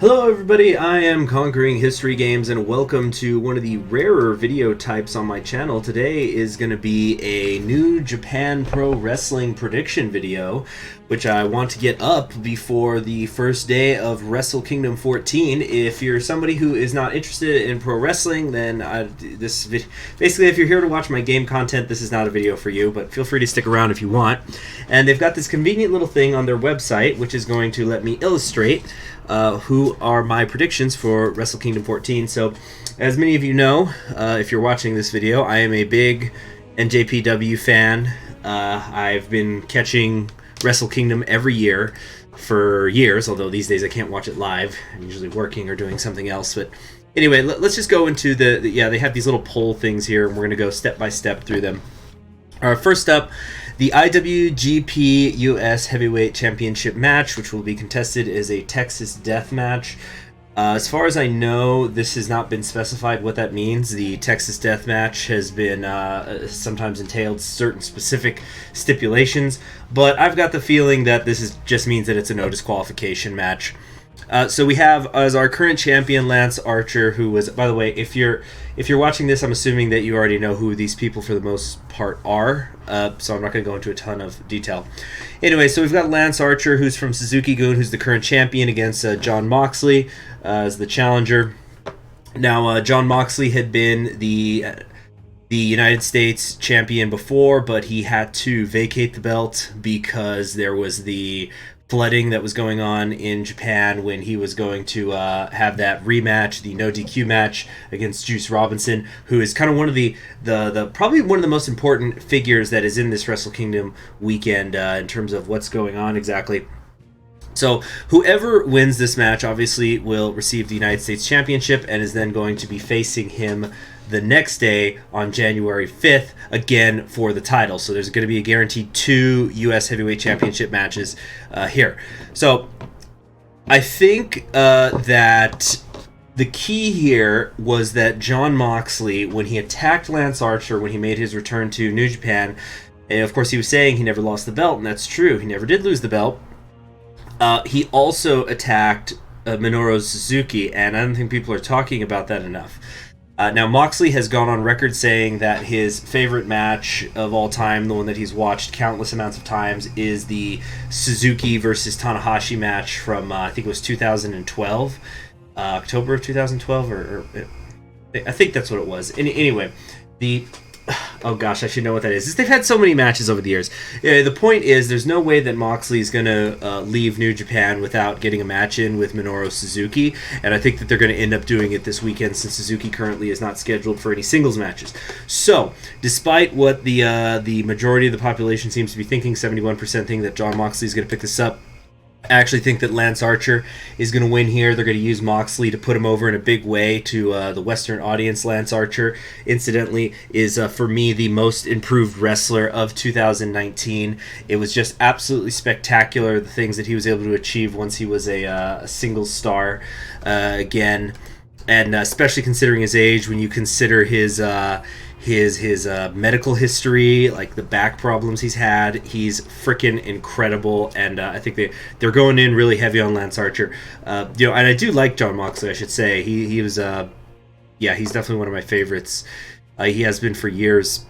Hello everybody, I am Conquering History Games and welcome to one of the rarer video types on my channel. Today is going to be a New Japan Pro Wrestling prediction video, which I want to get up before the first day of Wrestle Kingdom 14. If you're somebody who is not interested in pro wrestling, then basically if you're here to watch my game content, this is not a video for you, but feel free to stick around if you want. And they've got this convenient little thing on their website, which is going to let me illustrate who are my predictions for Wrestle Kingdom 14. So, as many of you know, if you're watching this video, I am a big NJPW fan. I've been catching Wrestle Kingdom every year for years, although these days I can't watch it live. I'm usually working or doing something else. But anyway, let's just go into they have these little poll things here, and we're going to go step by step through them. First up, the IWGP US Heavyweight Championship match, which will be contested as a Texas Death Match. As far as I know, this has not been specified what that means. The Texas Death Match has been sometimes entailed certain specific stipulations, but I've got the feeling that this just means that it's a no disqualification match. So we have as our current champion Lance Archer, who was, by the way, if you're watching this, I'm assuming that you already know who these people for the most part are, so I'm not going to go into a ton of detail. Anyway, so we've got Lance Archer, who's from Suzuki-gun, who's the current champion, against John Moxley as the challenger. Now, John Moxley had been the United States champion before, but he had to vacate the belt because there was the flooding that was going on in Japan when he was going to have that rematch, the no DQ match against Juice Robinson, who is kind of one of the probably one of the most important figures that is in this Wrestle Kingdom weekend in terms of what's going on exactly. So whoever wins this match obviously will receive the United States Championship and is then going to be facing him the next day on January 5th, again for the title. So there's going to be a guaranteed 2 U.S. Heavyweight Championship matches here. So I think that the key here was that John Moxley, when he attacked Lance Archer, when he made his return to New Japan, and of course he was saying he never lost the belt, and that's true, he never did lose the belt. He also attacked Minoru Suzuki, and I don't think people are talking about that enough. Now, Moxley has gone on record saying that his favorite match of all time, the one that he's watched countless amounts of times, is the Suzuki versus Tanahashi match from, I think it was 2012, October of 2012, or I think that's what it was. Anyway, oh gosh, I should know what that is. They've had so many matches over the years. The point is, there's no way that Moxley is going to leave New Japan without getting a match in with Minoru Suzuki, and I think that they're going to end up doing it this weekend since Suzuki currently is not scheduled for any singles matches. So, despite what the majority of the population seems to be thinking, 71% think that John Moxley is going to pick this up, I actually think that Lance Archer is going to win here. They're going to use Moxley to put him over in a big way to the Western audience. Lance Archer, incidentally, is for me the most improved wrestler of 2019. It was just absolutely spectacular, the things that he was able to achieve once he was a single star again. And especially considering his age, when you consider his medical history, like the back problems he's had, he's freaking incredible, and I think they're going in really heavy on Lance Archer. And I do like John Moxley, I should say. He was he's definitely one of my favorites. He has been for years.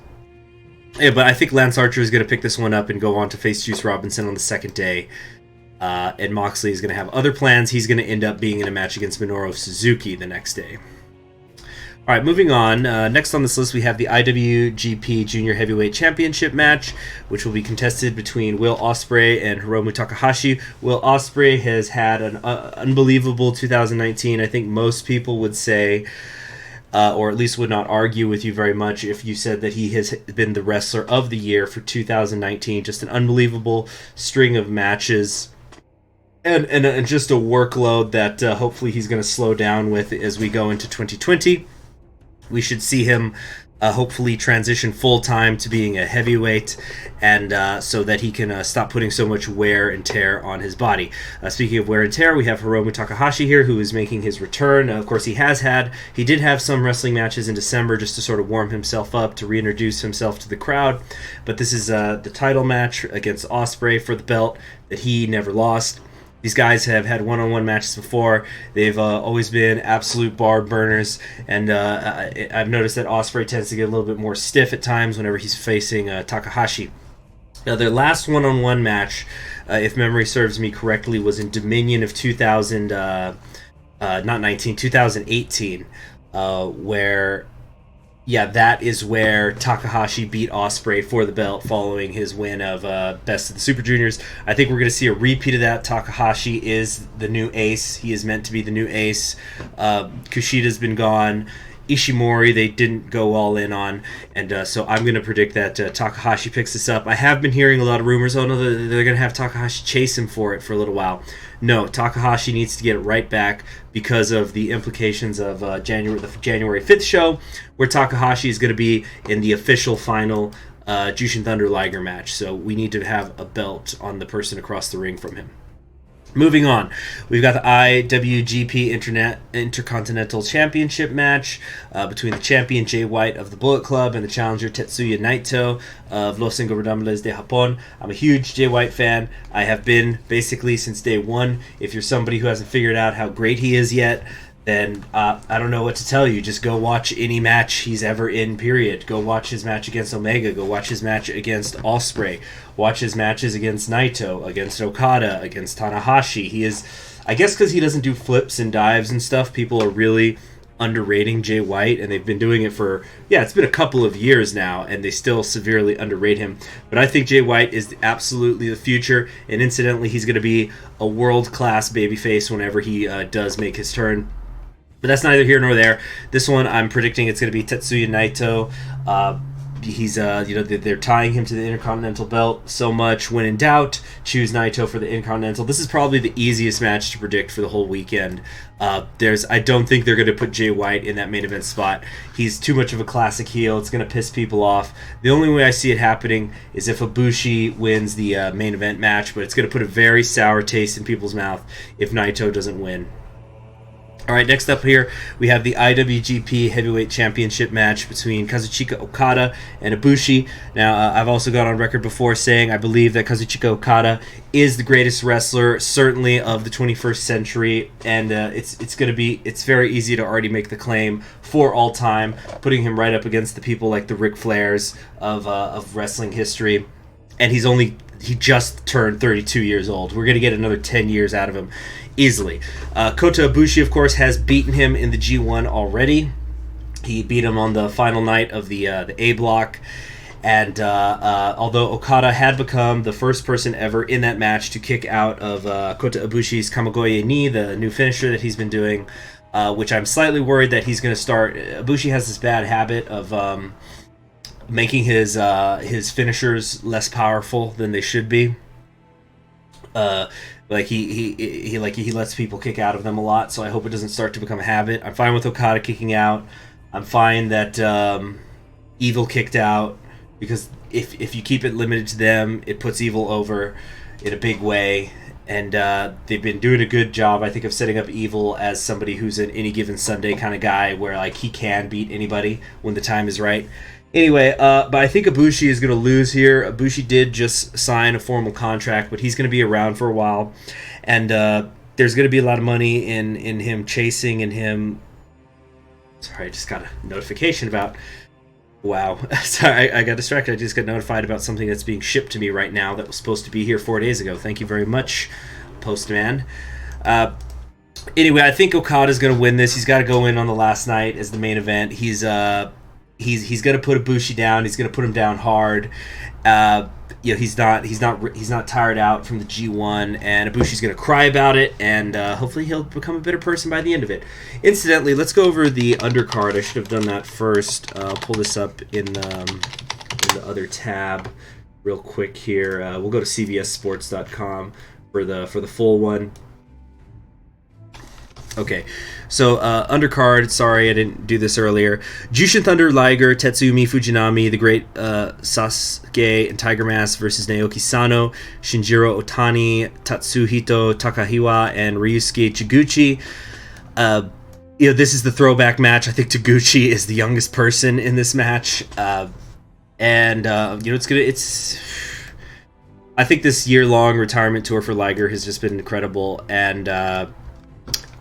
Yeah, but I think Lance Archer is going to pick this one up and go on to face Juice Robinson on the second day. And Moxley is going to have other plans. He's going to end up being in a match against Minoru Suzuki the next day. All right, moving on. Next on this list, we have the IWGP Junior Heavyweight Championship match, which will be contested between Will Ospreay and Hiromu Takahashi. Will Ospreay has had an unbelievable 2019. I think most people would say, or at least would not argue with you very much if you said that he has been the wrestler of the year for 2019. Just an unbelievable string of matches. And just a workload that hopefully he's going to slow down with as we go into 2020. We should see him hopefully transition full-time to being a heavyweight, and so that he can stop putting so much wear and tear on his body. Speaking of wear and tear, we have Hiromu Takahashi here, who is making his return. Of course, he did have some wrestling matches in December just to sort of warm himself up, to reintroduce himself to the crowd, but this is the title match against Ospreay for the belt that he never lost. These guys have had one-on-one matches before. They've always been absolute bar burners, and I've noticed that Ospreay tends to get a little bit more stiff at times whenever he's facing Takahashi. Now, their last one-on-one match, if memory serves me correctly, was in Dominion of 2018, where... Yeah, that is where Takahashi beat Ospreay for the belt following his win of Best of the Super Juniors. I think we're going to see a repeat of that. Takahashi is the new ace. He is meant to be the new ace. Kushida's been gone. Ishimori, they didn't go all in on. And so I'm going to predict that Takahashi picks this up. I have been hearing a lot of rumors. Oh, no, they're going to have Takahashi chase him for it for a little while. No, Takahashi needs to get it right back because of the implications of the January 5th show, where Takahashi is going to be in the official final Jushin Thunder Liger match. So we need to have a belt on the person across the ring from him. Moving on, we've got the IWGP Intercontinental Championship match between the champion Jay White of the Bullet Club and the challenger Tetsuya Naito of Los Ingobernables de Japón. I'm a huge Jay White fan. I have been basically since day one. If you're somebody who hasn't figured out how great he is yet, then I don't know what to tell you. Just go watch any match he's ever in, period. Go watch his match against Omega. Go watch his match against Ospreay. Watch his matches against Naito, against Okada, against Tanahashi. He is, I guess because he doesn't do flips and dives and stuff, people are really underrating Jay White, and they've been doing it for, it's been a couple of years now, and they still severely underrate him. But I think Jay White is absolutely the future, and incidentally, he's going to be a world-class babyface whenever he does make his turn. But that's neither here nor there. This one, I'm predicting it's going to be Tetsuya Naito. He's, they're tying him to the Intercontinental belt so much. When in doubt, choose Naito for the Intercontinental. This is probably the easiest match to predict for the whole weekend. I don't think they're going to put Jay White in that main event spot. He's too much of a classic heel. It's going to piss people off. The only way I see it happening is if Ibushi wins the main event match, but it's going to put a very sour taste in people's mouth if Naito doesn't win. All right, next up here, we have the IWGP Heavyweight Championship match between Kazuchika Okada and Ibushi. Now, I've also gone on record before saying I believe that Kazuchika Okada is the greatest wrestler, certainly of the 21st century, and it's very easy to already make the claim for all time, putting him right up against the people like the Ric Flairs of wrestling history. And he just turned 32 years old. We're going to get another 10 years out of him easily. Kota Ibushi, of course, has beaten him in the G1 already. He beat him on the final night of the A block. And although Okada had become the first person ever in that match to kick out of Kota Ibushi's Kamigoye knee, the new finisher that he's been doing, which I'm slightly worried that he's going to start. Ibushi has this bad habit of making his finishers less powerful than they should be. He lets people kick out of them a lot, so I hope it doesn't start to become a habit. I'm fine with Okada kicking out. I'm fine that Evil kicked out, because if you keep it limited to them, it puts Evil over in a big way. And they've been doing a good job, I think, of setting up Evil as somebody who's an any given Sunday kind of guy, where he can beat anybody when the time is right. Anyway, but I think Ibushi is going to lose here. Ibushi did just sign a formal contract, but he's going to be around for a while. And there's going to be a lot of money in him chasing and him... Sorry, I just got a notification about... Wow. Sorry, I got distracted. I just got notified about something that's being shipped to me right now that was supposed to be here 4 days ago. Thank you very much, Postman. Anyway, I think Okada's going to win this. He's got to go in on the last night as the main event. He's going to put Ibushi down. He's going to put him down hard. He's not tired out from the G1, and Ibushi's going to cry about it, and hopefully he'll become a better person by the end of it. Incidentally, let's go over the undercard. I should have done that first. I'll pull this up in the other tab real quick here. We'll go to cbssports.com for the full one. Okay, so undercard, sorry I didn't do this earlier. Jushin Thunder Liger, Tetsumi Fujinami, the great Sasuke and Tiger Mask versus Naoki Sano, Shinjiro Otani, Tatsuhito Takahiwa, and Ryusuke Taguchi. This is the throwback match. I think Taguchi is the youngest person in this match. I think this year-long retirement tour for Liger has just been incredible, and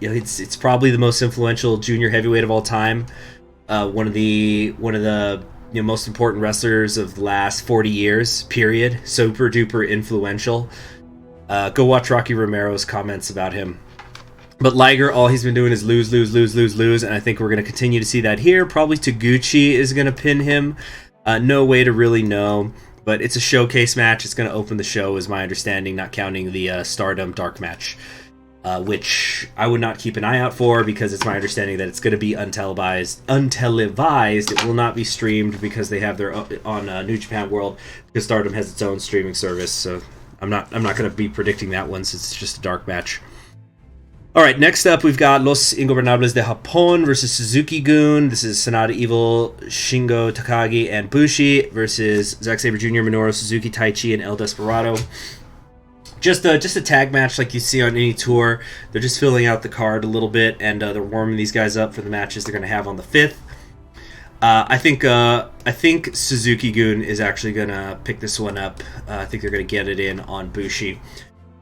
it's probably the most influential junior heavyweight of all time. One of the most important wrestlers of the last 40 years. Period. Super duper influential. Go watch Rocky Romero's comments about him. But Liger, all he's been doing is lose, and I think we're going to continue to see that here. Probably Taguchi is going to pin him. No way to really know. But it's a showcase match. It's going to open the show, is my understanding, not counting the Stardom Dark match, which I would not keep an eye out for because it's my understanding that it's going to be untelevised. It will not be streamed because they have their on New Japan World, because Stardom has its own streaming service. So I'm not going to be predicting that one since it's just a dark match. All right, next up we've got Los Ingobernables de Japón versus Suzuki-gun. This is Sanada Evil, Shingo Takagi, and Bushi versus Zack Sabre Jr., Minoru Suzuki, Taichi, and El Desperado. Just a tag match like you see on any tour. They're just filling out the card a little bit, and they're warming these guys up for the matches they're going to have on the 5th. I think Suzuki-gun is actually going to pick this one up. I think they're going to get it in on Bushi.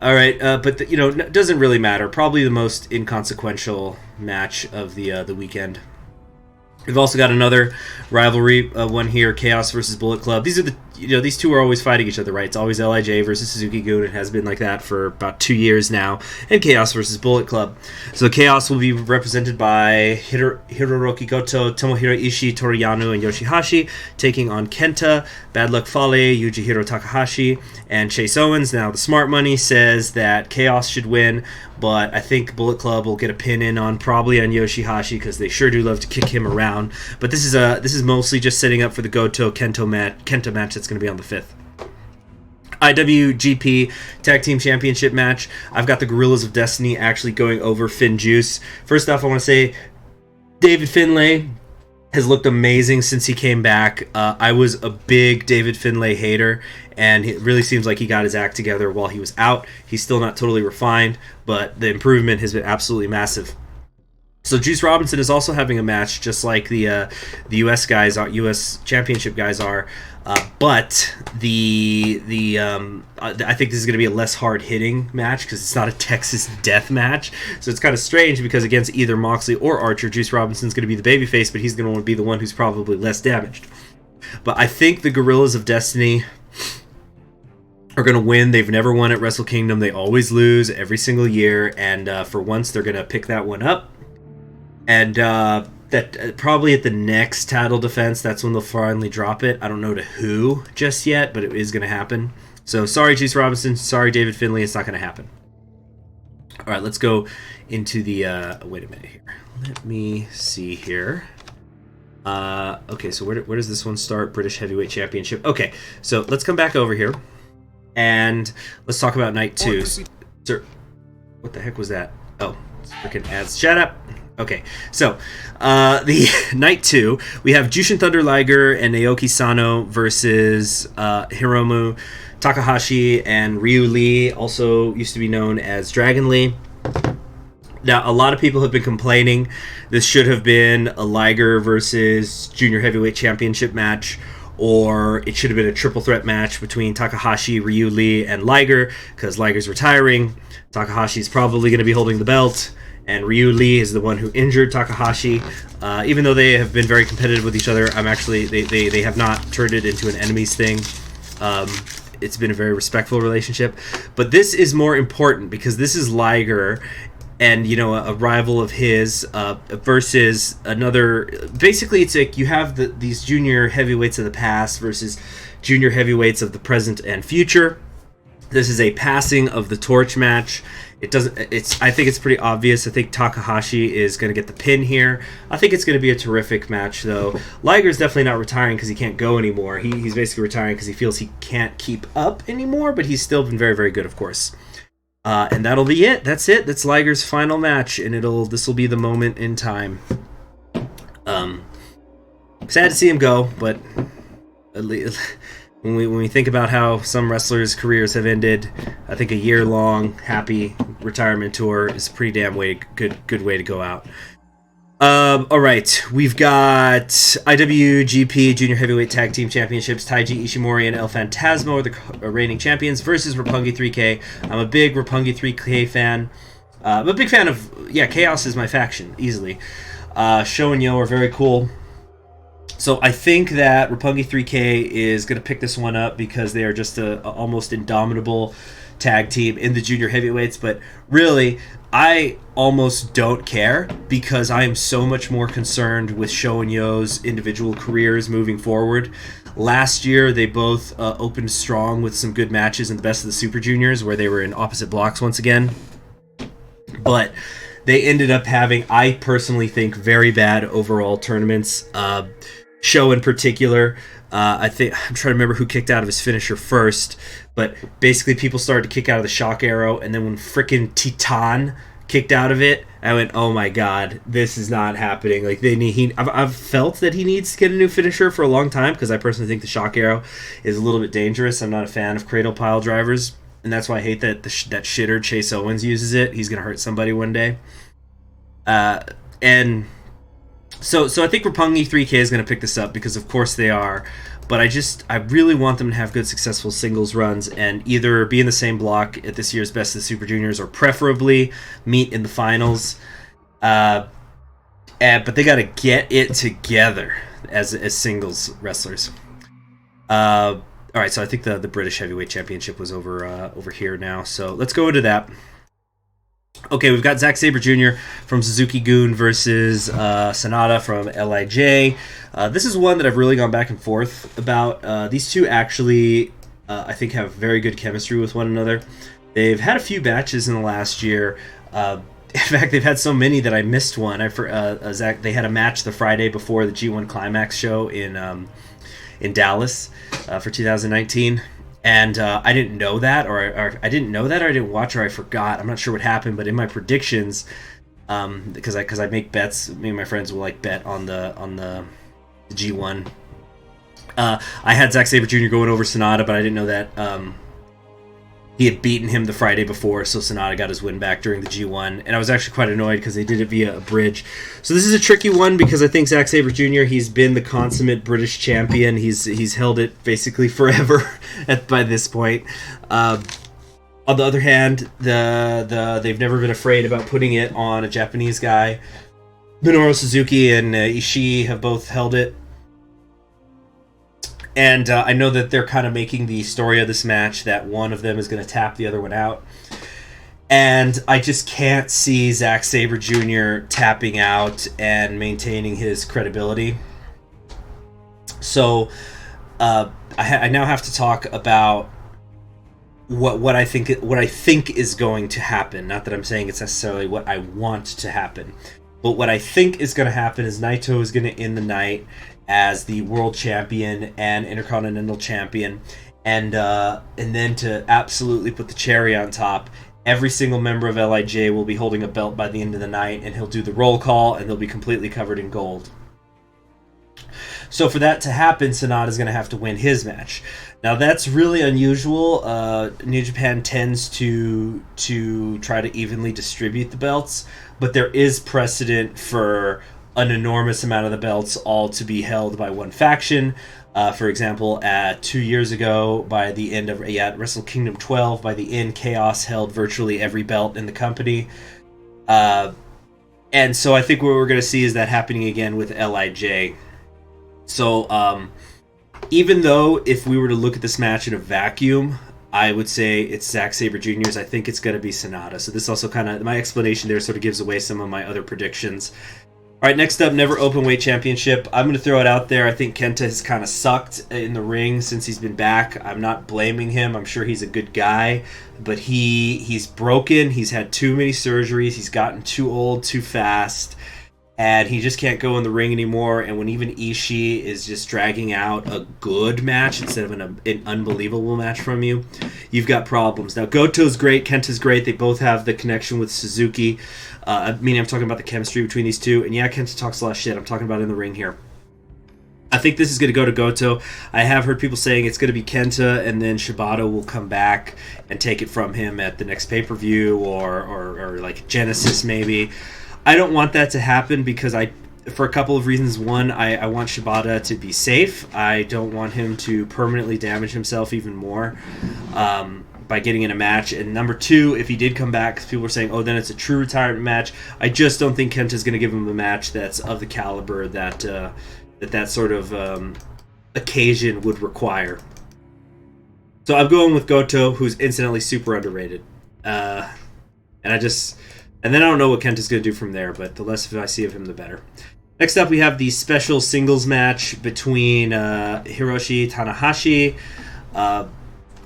All right, but it doesn't really matter. Probably the most inconsequential match of the weekend. We've also got another rivalry one here: Chaos versus Bullet Club. These are these two are always fighting each other, right? It's always LIJ versus Suzuki-gun. It has been like that for about 2 years now. And Chaos versus Bullet Club. So Chaos will be represented by Hiroroki Goto, Tomohiro Ishii, Toru Yano, and Yoshihashi, taking on Kenta, Bad Luck Fale, Yujihiro Takahashi, and Chase Owens. Now, the smart money says that Chaos should win, but I think Bullet Club will get a pin in probably on Yoshihashi because they sure do love to kick him around. But this is mostly just setting up for the Goto Kenta match that's going to be on the 5th. IWGP Tag Team Championship match. I've got the Gorillas of Destiny actually going over Finn Juice. First off, I want to say David Finlay has looked amazing since he came back. I was a big David Finlay hater, and it really seems like he got his act together while he was out. He's still not totally refined, but the improvement has been absolutely massive. So Juice Robinson is also having a match, just like the U.S. guys, U.S. Championship guys are. But I think this is going to be a less hard-hitting match because it's not a Texas death match. So it's kind of strange because against either Moxley or Archer, Juice Robinson's going to be the babyface, but he's going to be the one who's probably less damaged. But I think the Gorillas of Destiny are going to win. They've never won at Wrestle Kingdom. They always lose every single year, and for once they're going to pick that one up. And that probably at the next title defense, that's when they'll finally drop it. I don't know to who just yet, but it is going to happen. So sorry, Juice Robinson. Sorry, David Finlay. It's not going to happen. All right, let's go into the... wait a minute here. Let me see here. Okay, so where does this one start? British Heavyweight Championship. Okay, so let's come back over here, and let's talk about Night 2. Sir, what the heck was that? Oh, freaking ads. Shut up. Okay, so the Night 2, we have Jushin Thunder Liger and Naoki Sano versus Hiromu Takahashi and Ryu Lee, also used to be known as Dragon Lee. Now, a lot of people have been complaining this should have been a Liger versus Junior Heavyweight Championship match, or it should have been a triple threat match between Takahashi, Ryu Lee, and Liger, because Liger's retiring. Takahashi's probably going to be holding the belt, and Ryu Lee is the one who injured Takahashi. Even though they have been very competitive with each other, they have not turned it into an enemies thing. It's been a very respectful relationship. But this is more important because this is Liger and, a rival of his versus another. Basically, it's like you have these junior heavyweights of the past versus junior heavyweights of the present and future. This is a passing of the torch match. I think it's pretty obvious. I think Takahashi is going to get the pin here. I think it's going to be a terrific match, though. Liger's definitely not retiring because he can't go anymore. He's basically retiring because he feels he can't keep up anymore, but he's still been very, very good, of course. And that'll be it. That's it. That's Liger's final match, and this will be the moment in time. Sad to see him go, but at least when we think about how some wrestlers' careers have ended, I think a year-long happy retirement tour is a pretty damn good way to go out. All right, we've got IWGP Junior Heavyweight Tag Team Championships. Taiji Ishimori and El Phantasmo are the reigning champions versus Roppongi 3K. I'm a big Roppongi 3K fan. I'm a big fan of, Chaos is my faction, easily. Sho and Yo are very cool. So I think that Roppongi 3K is going to pick this one up because they are just a almost indomitable tag team in the junior heavyweights. But really, I almost don't care because I am so much more concerned with Sho and Yo's individual careers moving forward. Last year, they both opened strong with some good matches in the Best of the Super Juniors where they were in opposite blocks once again. But they ended up having, I personally think, very bad overall tournaments. Sho in particular, I'm trying to remember who kicked out of his finisher first, but basically people started to kick out of the shock arrow, and then when frickin' Titan kicked out of it, I went, oh my god, this is not happening. Like I've felt that he needs to get a new finisher for a long time because I personally think the shock arrow is a little bit dangerous. I'm not a fan of cradle pile drivers, and that's why I hate that that shitter Chase Owens uses it. He's gonna hurt somebody one day. And so I think Roppongi 3K is going to pick this up because of course they are, but I really want them to have good successful singles runs and either be in the same block at this year's Best of the Super Juniors or preferably meet in the finals. But they got to get it together as singles wrestlers. All right, so I think the British Heavyweight Championship was over here now, so let's go into that. Okay, we've got Zack Sabre Jr. from Suzuki-gun versus Sanada from LIJ. This is one that I've really gone back and forth about. These two actually, I think, have very good chemistry with one another. They've had a few matches in the last year. In fact, they've had so many that I missed one. Zach, they had a match the Friday before the G1 Climax show in Dallas for 2019. And I didn't know that, or I didn't know that, or I didn't watch, or I forgot. I'm not sure what happened, but in my predictions, because I make bets, me and my friends will bet on the G1. I had Zack Sabre Jr. going over Sanada, but I didn't know that he had beaten him the Friday before, so Sanada got his win back during the G1, and I was actually quite annoyed because they did it via a bridge. So this is a tricky one because I think Zack Sabre Jr., he's been the consummate British champion. He's held it basically forever by this point. On the other hand, they've never been afraid about putting it on a Japanese guy. Minoru Suzuki and Ishii have both held it. And I know that they're kind of making the story of this match that one of them is going to tap the other one out. And I just can't see Zack Sabre Jr. tapping out and maintaining his credibility. So I now have to talk about what I think is going to happen. Not that I'm saying it's necessarily what I want to happen. But what I think is going to happen is Naito is going to end the night as the world champion and Intercontinental champion, and then to absolutely put the cherry on top, every single member of LIJ will be holding a belt by the end of the night, and he'll do the roll call, and they'll be completely covered in gold. So for that to happen, Sanada's going to have to win his match. Now that's really unusual. New Japan tends to try to evenly distribute the belts, but there is precedent for an enormous amount of the belts all to be held by one faction. For example, 2 years ago, by the end of Wrestle Kingdom 12, by the end, Chaos held virtually every belt in the company. And so I think what we're going to see is that happening again with LIJ. So even though if we were to look at this match in a vacuum, I would say it's Zack Sabre Jr.'s. I think it's going to be Sanada. So this also kind of, my explanation there sort of gives away some of my other predictions. All right, next up, Never Openweight Championship. I'm going to throw it out there. I think Kenta has kind of sucked in the ring since he's been back. I'm not blaming him. I'm sure he's a good guy, but he's broken. He's had too many surgeries. He's gotten too old too fast, and he just can't go in the ring anymore. And when even Ishii is just dragging out a good match instead of an unbelievable match from you, you've got problems. Now, Goto's great. Kenta's great. They both have the connection with Suzuki. I'm talking about the chemistry between these two. And yeah, Kenta talks a lot of shit. I'm talking about in the ring here. I think this is going to go to Goto. I have heard people saying it's going to be Kenta, and then Shibata will come back and take it from him at the next pay-per-view or like Genesis maybe. I don't want that to happen because for a couple of reasons. One, I want Shibata to be safe. I don't want him to permanently damage himself even more by getting in a match. And number two, if he did come back, because people were saying, oh, then it's a true retirement match. I just don't think Kenta's going to give him a match that's of the caliber that that sort of occasion would require. So I'm going with Goto, who's incidentally super underrated. And then I don't know what Kenta's going to do from there, but the less I see of him, the better. Next up, we have the special singles match between Hiroshi Tanahashi.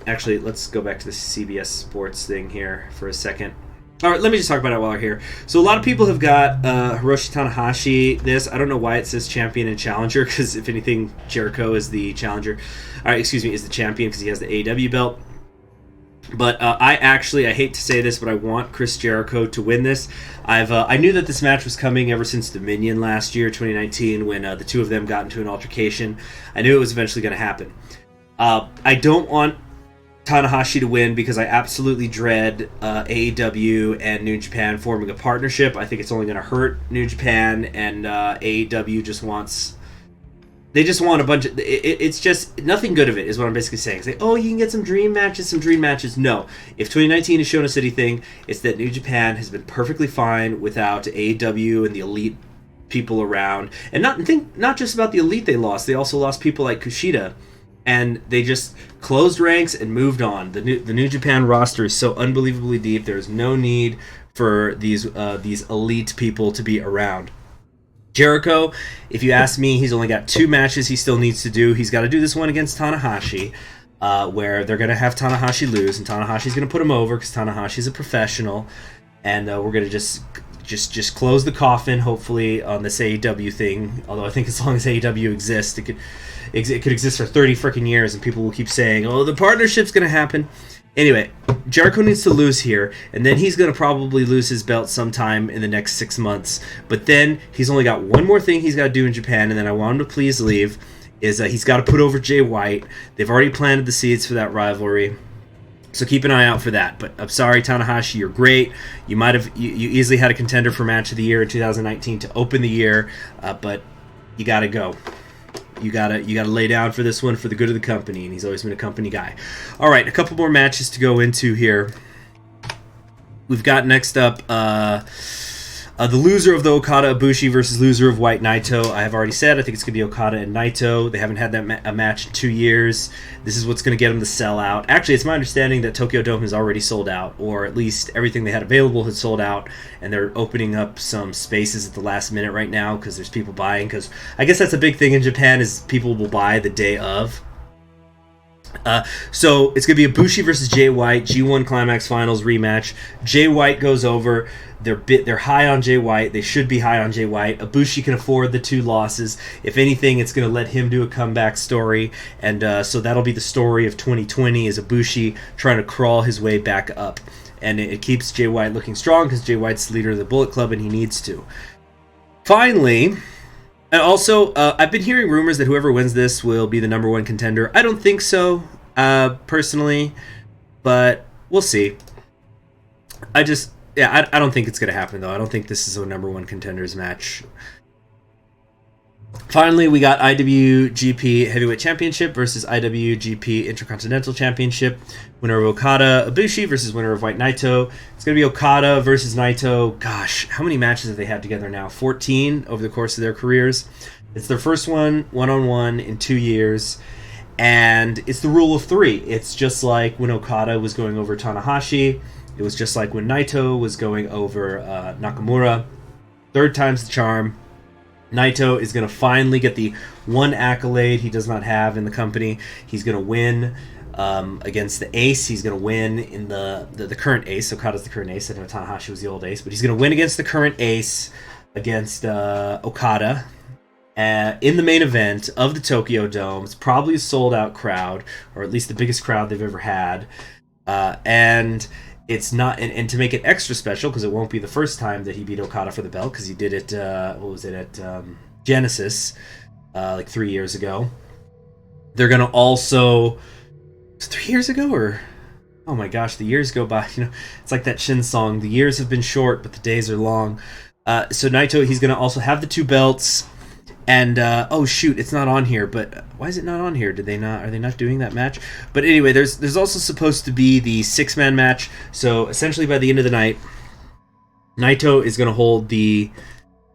Actually, let's go back to the CBS Sports thing here for a second. All right, let me just talk about it while we're here. So a lot of people have got Hiroshi Tanahashi this. I don't know why it says champion and challenger, because if anything, Jericho is the challenger. All right, excuse me, is the champion because he has the AEW belt. But I hate to say this, but I want Chris Jericho to win this. I knew that this match was coming ever since Dominion last year, 2019, when the two of them got into an altercation. I knew it was eventually going to happen. I don't want Tanahashi to win because I absolutely dread AEW and New Japan forming a partnership. I think it's only going to hurt New Japan, and AEW just wants... They just want a bunch of... It's just... Nothing good of it is what I'm basically saying. Say, oh, you can get some dream matches. No. If 2019 has shown us anything, it's that New Japan has been perfectly fine without AEW and the elite people around. And not just about the elite they lost. They also lost people like Kushida. And they just closed ranks and moved on. The New Japan roster is so unbelievably deep. There's no need for these elite people to be around. Jericho, if you ask me, he's only got 2 matches he still needs to do. He's got to do this one against Tanahashi, where they're going to have Tanahashi lose, and Tanahashi's going to put him over because Tanahashi's a professional, and we're going to just close the coffin, hopefully, on this AEW thing. Although I think as long as AEW exists, it could exist for 30 freaking years, and people will keep saying, oh, the partnership's going to happen. Anyway, Jericho needs to lose here, and then he's going to probably lose his belt sometime in the next 6 months. But then he's only got one more thing he's got to do in Japan, and then I want him to please leave, is he's got to put over Jay White. They've already planted the seeds for that rivalry, so keep an eye out for that. But I'm sorry, Tanahashi, you're great. You easily had a contender for Match of the Year in 2019 to open the year, but you got to go. You gotta lay down for this one for the good of the company, and he's always been a company guy. All right, a couple more matches to go into here. We've got next up the loser of the Okada Ibushi versus loser of White Naito. I have already said I think it's gonna be Okada and Naito. They haven't had that a match in 2 years. This is what's gonna get them to sell out. Actually, it's my understanding that Tokyo Dome has already sold out, or at least everything they had available had sold out, and they're opening up some spaces at the last minute right now because there's people buying. Because I guess that's a big thing in Japan is people will buy the day of. So it's going to be Ibushi versus Jay White, G1 Climax Finals rematch. Jay White goes over. They're high on Jay White. They should be high on Jay White. Ibushi can afford the 2 losses. If anything, it's going to let him do a comeback story. And so that'll be the story of 2020 is Ibushi trying to crawl his way back up. And it keeps Jay White looking strong because Jay White's the leader of the Bullet Club and he needs to. Finally... And also, I've been hearing rumors that whoever wins this will be the number 1 contender. I don't think so, personally, but we'll see. I don't think it's going to happen, though. I don't think this is a number 1 contenders match. Finally, we got IWGP Heavyweight Championship versus IWGP Intercontinental Championship. Winner of Okada Ibushi versus winner of White Naito. It's going to be Okada versus Naito. Gosh, how many matches have they had together now? 14 over the course of their careers. It's their first one-on-one in 2 years. And it's the rule of 3. It's just like when Okada was going over Tanahashi. It was just like when Naito was going over Nakamura. 3rd time's the charm. Naito is going to finally get the one accolade he does not have in the company. He's going to win against the ace. He's going to win in the current ace. Okada's the current ace. I know Tanahashi was the old ace. But he's going to win against the current ace against Okada in the main event of the Tokyo Dome. It's probably a sold-out crowd, or at least the biggest crowd they've ever had. And... It's not, and to make it extra special, because it won't be the first time that he beat Okada for the belt, because he did it, at Genesis, like 3 years ago. They're going to also, 3 years ago, or, oh my gosh, the years go by, it's like that Shin song, the years have been short, but the days are long. So Naito, he's going to also have the 2 belts. And oh shoot, it's not on here. But why is it not on here? Did they not? Are they not doing that match? But anyway, there's also supposed to be the 6-man match. So essentially, by the end of the night, Naito is going to hold the.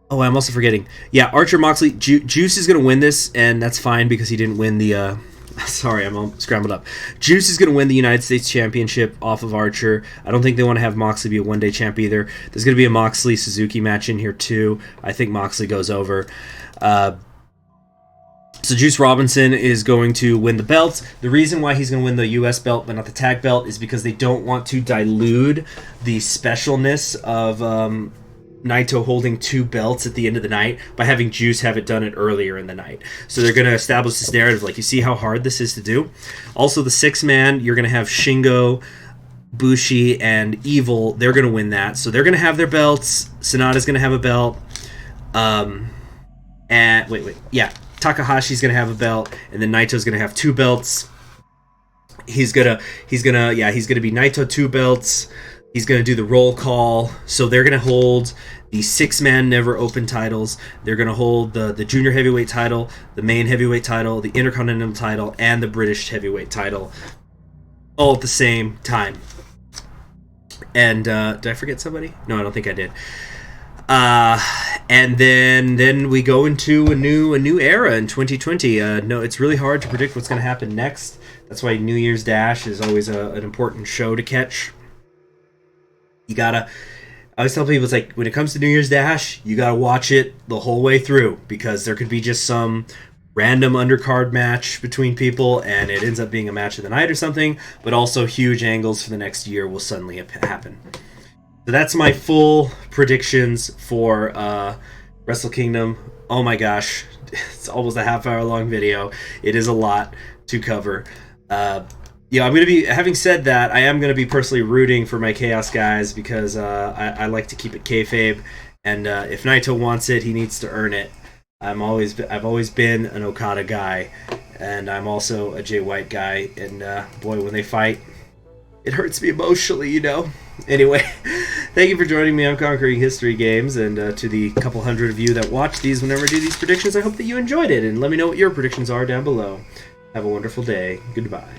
Oh, I'm also forgetting. Yeah, Archer Moxley. Juice is going to win this, and that's fine because he didn't win the. Sorry, I'm all scrambled up. Juice is going to win the United States Championship off of Archer. I don't think they want to have Moxley be a one-day champ either. There's going to be a Moxley-Suzuki match in here too. I think Moxley goes over. So Juice Robinson is going to win the belts. The reason why he's going to win the U.S. belt but not the tag belt is because they don't want to dilute the specialness of Naito holding 2 belts at the end of the night by having Juice have it done it earlier in the night. So they're going to establish this narrative, like, you see how hard this is to do? Also, the 6-man, you're going to have Shingo, Bushi, and Evil. They're going to win that. So they're going to have their belts. Sonata's going to have a belt. And yeah, Takahashi's going to have a belt, and then Naito's going to have 2 belts. He's gonna be Naito 2 belts. He's going to do the roll call. So they're going to hold the 6-man never open titles. They're going to hold the junior heavyweight title, the main heavyweight title, the Intercontinental title, and the British heavyweight title all at the same time. And did I forget somebody? No, I don't think I did. And then we go into a new era in 2020. No, it's really hard to predict what's going to happen next. That's why New Year's Dash is always an important show to catch. I always tell people, it's like, when it comes to New Year's Dash, you gotta watch it the whole way through, because there could be just some random undercard match between people and it ends up being a match of the night or something, but also huge angles for the next year will suddenly happen. So that's my full predictions for Wrestle Kingdom. Oh my gosh, it's almost a half-hour long video. It is a lot to cover. Yeah, I'm going to be, having said that, I am going to be personally rooting for my Chaos guys because I like to keep it kayfabe, and if Naito wants it, he needs to earn it. I've always been an Okada guy, and I'm also a Jay White guy, and boy, when they fight, it hurts me emotionally, you know? Anyway, thank you for joining me on Conquering History Games, and to the couple hundred of you that watch these whenever I do these predictions, I hope that you enjoyed it, and let me know what your predictions are down below. Have a wonderful day. Goodbye.